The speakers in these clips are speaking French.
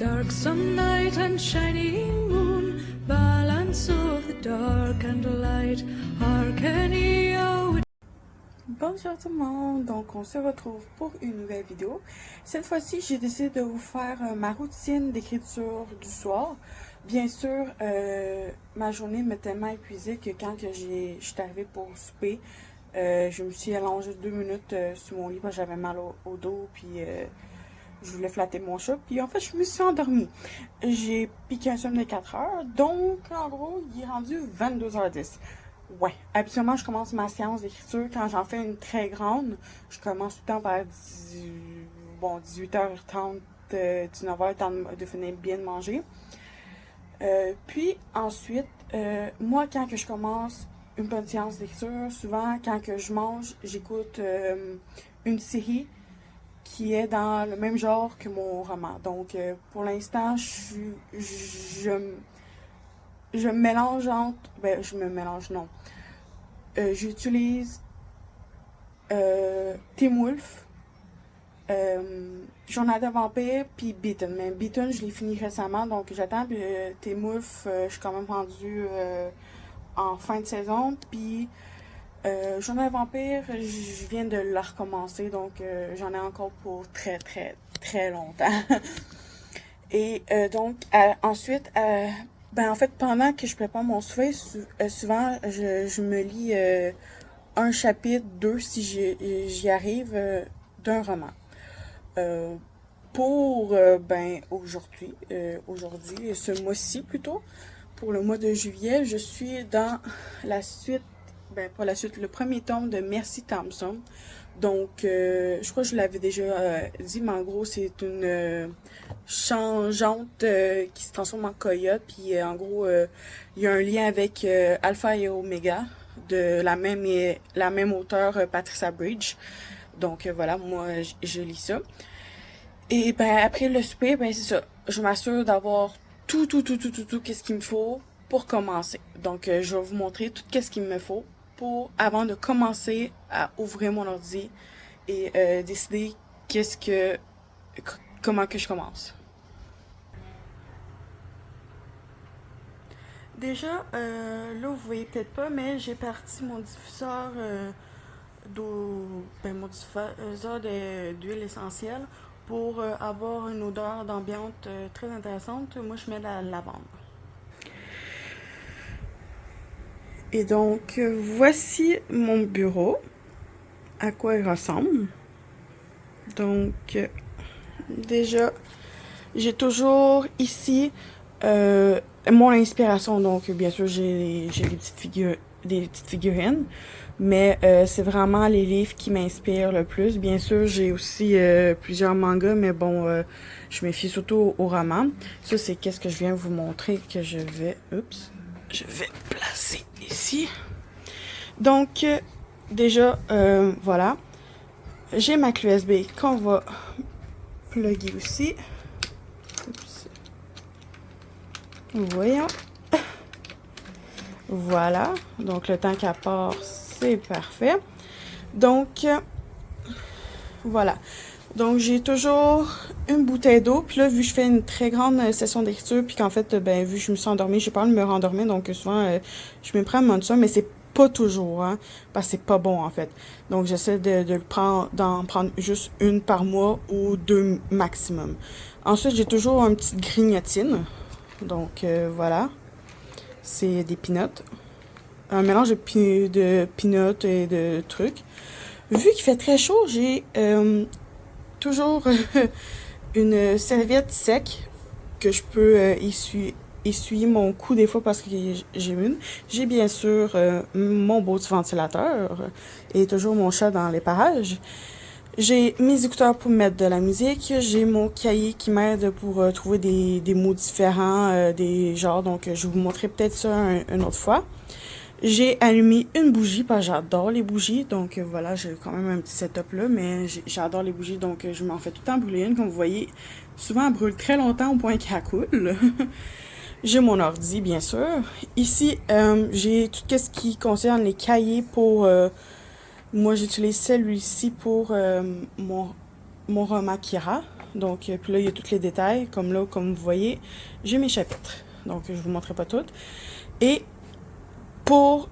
Dark sunlight and shining moon, balance of the dark and the light, Arcania. Bonjour tout le monde, donc on se retrouve pour une nouvelle vidéo. Cette fois-ci, j'ai décidé de vous faire ma routine d'écriture du soir. Bien sûr, ma journée m'a tellement épuisée que quand je suis arrivée pour souper, je me suis allongée 2 minutes sur mon lit parce que j'avais mal au dos, puis je voulais flatter mon chat, puis en fait, je me suis endormie. J'ai piqué un somme de 4 heures, donc en gros, il est rendu 22h10. Ouais, habituellement, je commence ma séance d'écriture quand j'en fais une très grande. Je commence tout le temps vers 18h30, 19h, temps de finir bien de manger. Puis ensuite, moi, quand que je commence une bonne séance d'écriture, souvent, quand que je mange, j'écoute une série qui est dans le même genre que mon roman. Donc, pour l'instant, je me mélange entre... Ben, je me mélange, non. J'utilise Teen Wolf, Journal de vampire, puis Beaten. Mais Beaten, je l'ai fini récemment, donc j'attends. Puis Teen Wolf, je suis quand même rendue en fin de saison. Puis Journal de vampire, je viens de la recommencer, donc j'en ai encore pour très, très, très longtemps. Et donc, ensuite... Ben en fait, pendant que je prépare mon souper, souvent je me lis un chapitre, 2 si j'y arrive, d'un roman. Pour aujourd'hui, ce mois-ci plutôt, pour le mois de juillet, je suis dans la suite, pas la suite, le premier tome de Merci Thompson. Donc, je crois que je l'avais déjà dit, mais en gros, c'est une changeante qui se transforme en coyote. Puis, en gros, il y a un lien avec Alpha et Omega de la même auteure, Patricia Bridge. Donc, voilà, moi, je lis ça. Et après le souper, c'est ça. Je m'assure d'avoir tout qu'est-ce qu'il me faut pour commencer. Donc, je vais vous montrer tout qu'est-ce qu'il me faut avant de commencer à ouvrir mon ordi et décider comment que je commence. Déjà, là vous voyez peut-être pas, mais j'ai parti mon diffuseur d'huile essentielle pour avoir une odeur d'ambiance très intéressante. Moi, je mets de la lavande. Et donc, voici mon bureau, à quoi il ressemble. Donc, déjà, j'ai toujours ici mon inspiration. Donc, bien sûr, j'ai des petites figurines, mais c'est vraiment les livres qui m'inspirent le plus. Bien sûr, j'ai aussi plusieurs mangas, mais bon, je me fie surtout aux romans. Ça, c'est qu'est-ce que je viens vous montrer que je vais placer ici. Donc, déjà, voilà. J'ai ma clé USB qu'on va plugger aussi. Oups. Voyons. Voilà. Donc, le temps qu'elle part, c'est parfait. Donc, voilà. Donc, j'ai toujours une bouteille d'eau. Puis là, vu que je fais une très grande session d'écriture, puis qu'en fait, vu que je me suis endormie, j'ai peur de me rendormir. Donc, souvent, je me prends un de ça, mais c'est pas toujours, hein, parce que c'est pas bon, en fait. Donc, j'essaie d'en prendre juste une par mois ou 2 maximum. Ensuite, j'ai toujours une petite grignotine. Donc, voilà. C'est des peanuts. Un mélange de peanuts et de trucs. Vu qu'il fait très chaud, j'ai toujours une serviette sec que je peux essuyer mon cou des fois parce que j'ai une. J'ai bien sûr mon beau petit ventilateur et toujours mon chat dans les parages. J'ai mes écouteurs pour mettre de la musique. J'ai mon cahier qui m'aide pour trouver des mots différents, des genres. Donc, je vais vous montrer peut-être ça une autre fois. J'ai allumé une bougie parce que j'adore les bougies. Donc, voilà, j'ai quand même un petit setup là. Mais j'adore les bougies. Donc, je m'en fais tout le temps brûler une. Comme vous voyez, souvent, elle brûle très longtemps au point qu'elle coule. J'ai mon ordi, bien sûr. Ici, j'ai tout ce qui concerne les cahiers pour... moi, j'utilise celui-ci pour mon roman Kira. Donc, puis là, il y a tous les détails. Comme là, comme vous voyez, j'ai mes chapitres. Donc, je vous montrerai pas toutes. Et pour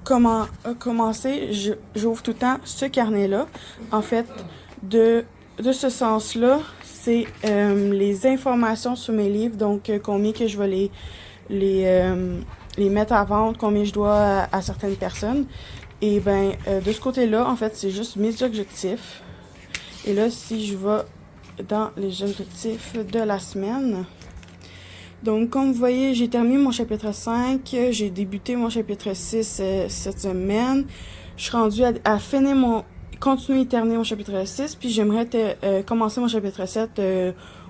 commencer, j'ouvre tout le temps ce carnet-là. En fait, de ce sens-là, c'est les informations sur mes livres. Donc, combien que je vais les mettre à vendre, combien je dois à certaines personnes. Et ben de ce côté-là, en fait, c'est juste mes objectifs. Et là, si je vais dans les objectifs de la semaine, donc comme vous voyez, j'ai terminé mon chapitre 5, j'ai débuté mon chapitre 6 cette semaine. Je suis rendue à finir continuer et terminer mon chapitre 6, puis j'aimerais commencer mon chapitre 7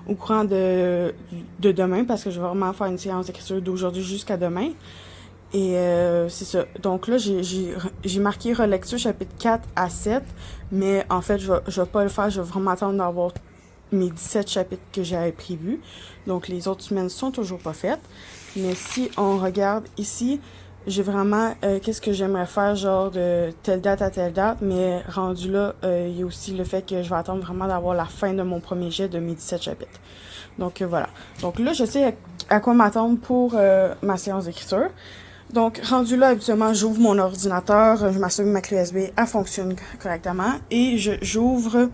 au courant de demain, parce que je vais vraiment faire une séance d'écriture d'aujourd'hui jusqu'à demain. Et c'est ça. Donc là, j'ai marqué relecture chapitre 4 à 7, mais en fait, je vais pas le faire. Je vais vraiment attendre d'avoir mes 17 chapitres que j'avais prévus. Donc les autres semaines sont toujours pas faites. Mais si on regarde ici, j'ai vraiment qu'est-ce que j'aimerais faire, genre de telle date à telle date, mais rendu là, il y a aussi le fait que je vais attendre vraiment d'avoir la fin de mon premier jet de mes 17 chapitres. Donc voilà. Donc là, je sais à quoi m'attendre pour ma séance d'écriture. Donc, rendu là, habituellement, j'ouvre mon ordinateur, je m'assure que ma clé USB, elle fonctionne correctement, et j'ouvre,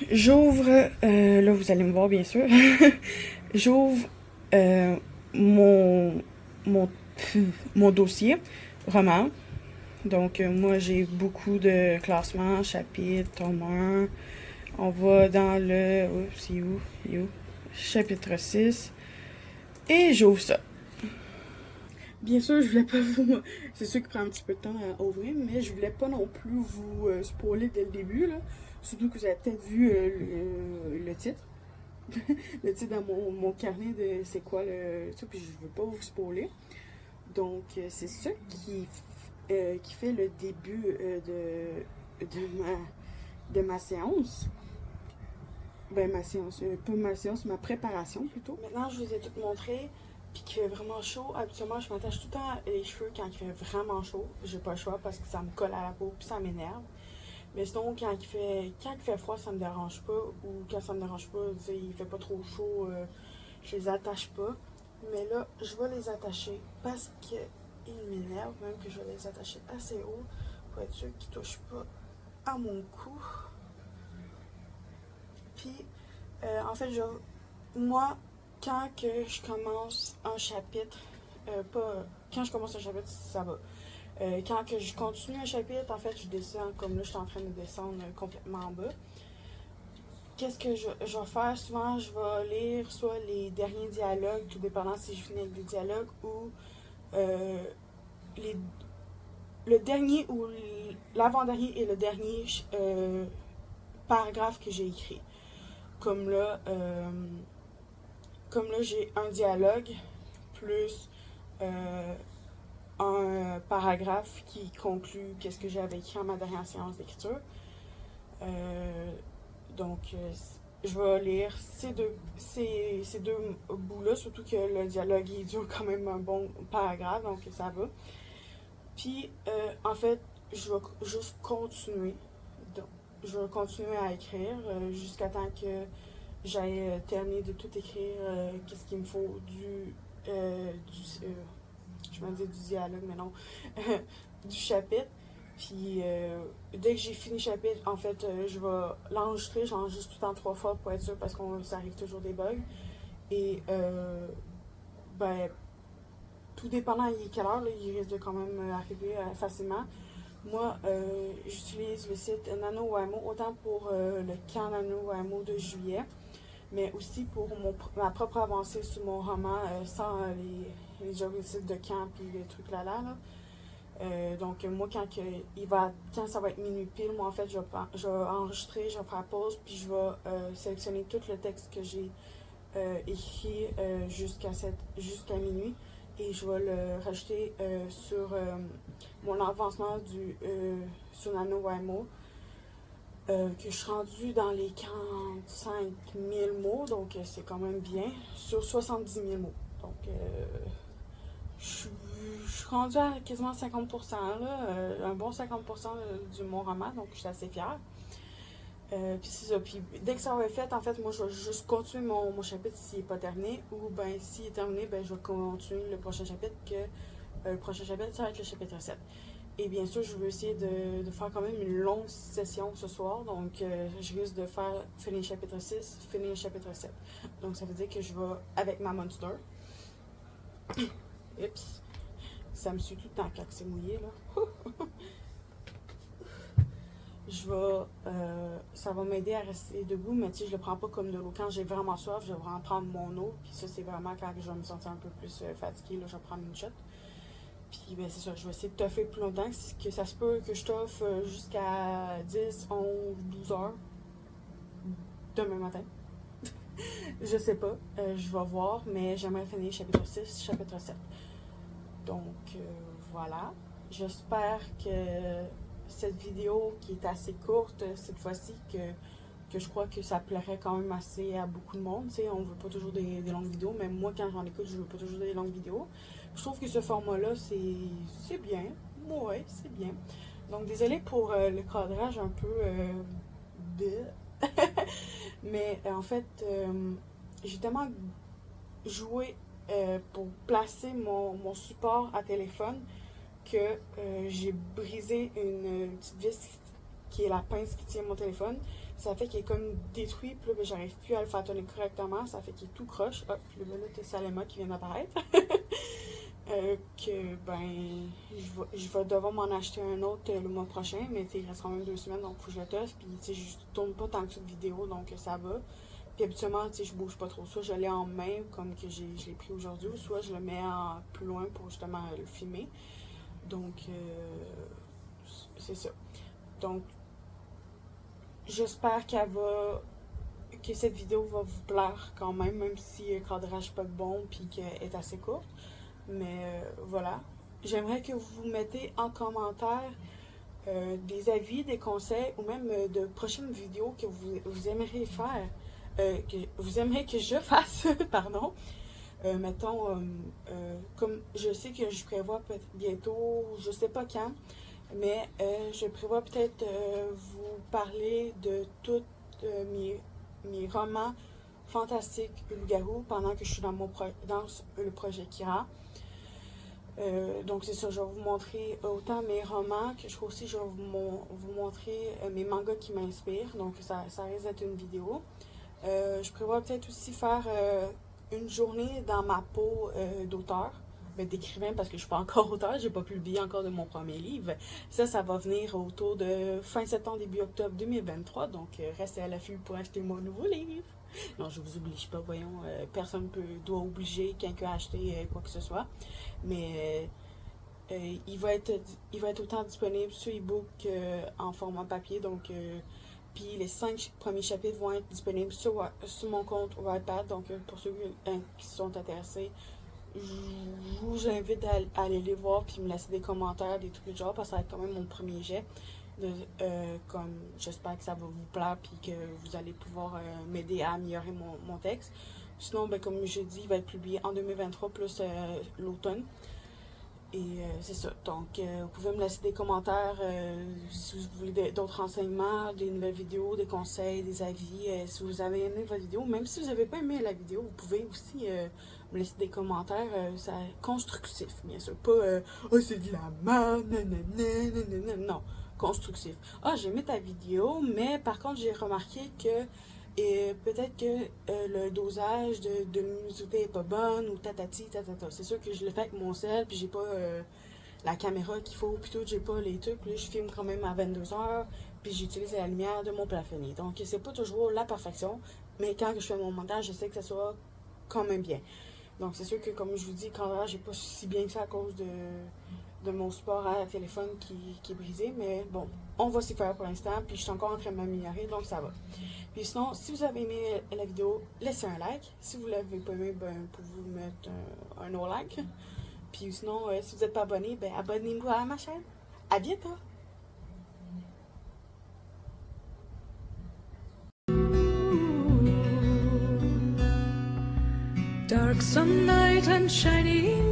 là, vous allez me voir, bien sûr, j'ouvre mon dossier roman. Donc, moi, j'ai beaucoup de classements, chapitres, tome 1. On va dans le... Oups, c'est où? Chapitre 6. Et j'ouvre ça. Bien sûr, je voulais pas vous... C'est sûr qu'il prend un petit peu de temps à ouvrir, mais je voulais pas non plus vous spoiler dès le début, là. Surtout que vous avez peut-être vu le titre. Le titre dans mon carnet de c'est quoi le... Puis je veux pas vous spoiler. Donc, c'est ça qui fait le début de ma séance. Ben, ma séance, pas ma séance, ma préparation plutôt. Maintenant, je vous ai tout montré. Puis qu'il fait vraiment chaud, habituellement je m'attache tout le temps les cheveux quand il fait vraiment chaud. J'ai pas le choix parce que ça me colle à la peau puis ça m'énerve. Mais sinon quand il fait froid, ça me dérange pas. Ou quand ça me dérange pas, il fait pas trop chaud, je les attache pas. Mais là, je vais les attacher parce qu'ils m'énervent, même que je vais les attacher assez haut pour être sûr qu'ils touchent pas à mon cou. Puis en fait, moi, quand que je commence un chapitre, quand je commence un chapitre, ça va. Quand que je continue un chapitre, en fait, je descends, comme là, je suis en train de descendre complètement en bas. Qu'est-ce que je vais faire? Souvent, je vais lire soit les derniers dialogues, tout dépendant si je finis avec des dialogues, ou le dernier ou l'avant-dernier et le dernier paragraphe que j'ai écrit. Comme là, j'ai un dialogue plus un paragraphe qui conclut qu'est-ce que j'avais écrit en ma dernière séance d'écriture. Donc, je vais lire ces deux bouts-là, surtout que le dialogue il dure quand même un bon paragraphe, donc ça va. Puis, en fait, je vais juste continuer. Donc, je vais continuer à écrire jusqu'à temps que j'aille terminer de tout écrire, qu'est-ce qu'il me faut je m'en dis du dialogue, mais non, du chapitre. Puis dès que j'ai fini le chapitre, en fait, je vais l'enregistrer. J'enregistre tout le temps 3 fois pour être sûr parce que ça arrive toujours des bugs. Et ben, tout dépendant il est quelle heure, là, il risque de quand même arriver facilement. Moi, j'utilise le site NaNoWriMo autant pour le camp NaNoWriMo de juillet, mais aussi pour ma propre avancée sur mon roman sans les objectifs de camp et les trucs là. Donc moi quand ça va être minuit pile, moi en fait je vais enregistrer, je vais faire pause, puis je vais sélectionner tout le texte que j'ai écrit jusqu'à minuit, et je vais le rajouter sur mon avancement sur NaNoWriMo, que je suis rendue dans les 45 000 mots, donc c'est quand même bien, sur 70 000 mots. Donc je suis rendue à quasiment 50%, là, un bon 50% de mon roman, donc je suis assez fière. Puis c'est ça. Puis dès que ça va être fait, en fait, moi, je vais juste continuer mon chapitre s'il n'est pas terminé. Ou ben s'il est terminé, ben je vais continuer le prochain chapitre. Le prochain chapitre, ça va être le chapitre 7. Et bien sûr, je veux essayer de faire quand même une longue session ce soir. Donc, je risque de faire finir le chapitre 6, finir le chapitre 7. Donc, ça veut dire que je vais avec ma Monster. Oups. Ça me suit tout le temps quand c'est mouillé, là. Ça va m'aider à rester debout, mais tu sais, je le prends pas comme de l'eau. Quand j'ai vraiment soif, je vais vraiment prendre mon eau. Puis ça, c'est vraiment quand je vais me sentir un peu plus fatiguée, là, je vais prendre une shot. Puis ben c'est ça, je vais essayer de toffer plus longtemps, que ça se peut que je toffe jusqu'à 10, 11, 12 heures demain matin. Je sais pas, je vais voir, mais j'aimerais finir chapitre 6, chapitre 7. Donc voilà, j'espère que cette vidéo qui est assez courte cette fois-ci, que je crois que ça plairait quand même assez à beaucoup de monde. Tu sais, on veut pas toujours des longues vidéos, même moi quand j'en écoute, je veux pas toujours des longues vidéos. Je trouve que ce format-là, c'est bien. Ouais, c'est bien. Donc désolée pour le cadrage un peu mais en fait, j'ai tellement joué pour placer mon support à téléphone que j'ai brisé une petite vis qui est la pince qui tient mon téléphone. Ça fait qu'il est comme détruit, puis là, ben, j'arrive plus à le faire tourner correctement. Ça fait qu'il est tout croche. Hop, puis là, t'es Salema qui vient d'apparaître. Que ben, je vais devoir m'en acheter un autre le mois prochain, mais il reste quand même 2 semaines, donc faut que je le teste. Puis tu sais, je tourne pas tant que ça de vidéos, donc ça va. Puis habituellement, tu sais, je bouge pas trop. Soit je l'ai en main, comme que je l'ai pris aujourd'hui, ou soit je le mets plus loin pour justement le filmer. Donc, c'est ça. Donc, j'espère que cette vidéo va vous plaire quand même si le cadrage n'est pas bon puis qu'elle est assez courte. Mais voilà. J'aimerais que vous mettez en commentaire des avis, des conseils ou même de prochaines vidéos que vous aimeriez faire, que vous aimeriez que je fasse, pardon. Mettons, comme je sais que je prévois peut-être bientôt, je sais pas quand, mais je prévois peut-être vous parler de tous mes romans fantastiques loup-garou pendant que je suis dans le projet Kira. Donc c'est ça, je vais vous montrer autant mes romans que je crois aussi je vais vous montrer mes mangas qui m'inspirent. Donc ça risque d'être une vidéo. Je prévois peut-être aussi faire une journée dans ma peau d'auteur, d'écrivain parce que je suis pas encore auteur, j'ai pas publié encore de mon premier livre. Ça va venir autour de fin septembre, début octobre 2023, donc restez à l'affût pour acheter mon nouveau livre. Non, je vous oblige pas, voyons, personne doit obliger quelqu'un à acheter quoi que ce soit, mais il va être autant disponible sur e-book en format papier, donc puis les 5 premiers chapitres vont être disponibles sur mon compte Wattpad. Donc pour ceux qui sont intéressés, je vous invite à aller les voir puis me laisser des commentaires, des trucs du genre, parce que ça va être quand même mon premier jet. Comme j'espère que ça va vous plaire puis que vous allez pouvoir m'aider à améliorer mon texte. Sinon, ben, comme je dis, il va être publié en 2023 plus l'automne. Et c'est ça. Donc, vous pouvez me laisser des commentaires si vous voulez d'autres renseignements, des nouvelles vidéos, des conseils, des avis. Si vous avez aimé votre vidéo, même si vous n'avez pas aimé la vidéo, vous pouvez aussi me laisser des commentaires constructifs, bien sûr. Pas oh, c'est de la merde, nanana, non, constructif. Ah, j'ai aimé ta vidéo, mais par contre, j'ai remarqué que peut-être que le dosage de luminosité est pas bonne ou tatati tatata. C'est sûr que je le fais avec mon sel, puis j'ai pas la caméra qu'il faut, plutôt j'ai pas les trucs. Là, je filme quand même à 22h, puis j'utilise la lumière de mon plafonnier. Donc c'est pas toujours la perfection, mais quand je fais mon montage, je sais que ça soit quand même bien. Donc c'est sûr que comme je vous dis, quand j'ai pas si bien que ça à cause de mon support à téléphone qui est brisé, mais bon, on va s'y faire pour l'instant, puis je suis encore en train de m'améliorer, donc ça va. Puis sinon, si vous avez aimé la vidéo, laissez un like. Si vous l'avez pas aimé, ben, pouvez mettre un no like. Puis sinon, si vous n'êtes pas abonné, ben, abonnez-vous à ma chaîne. À bientôt! Dark some night and shiny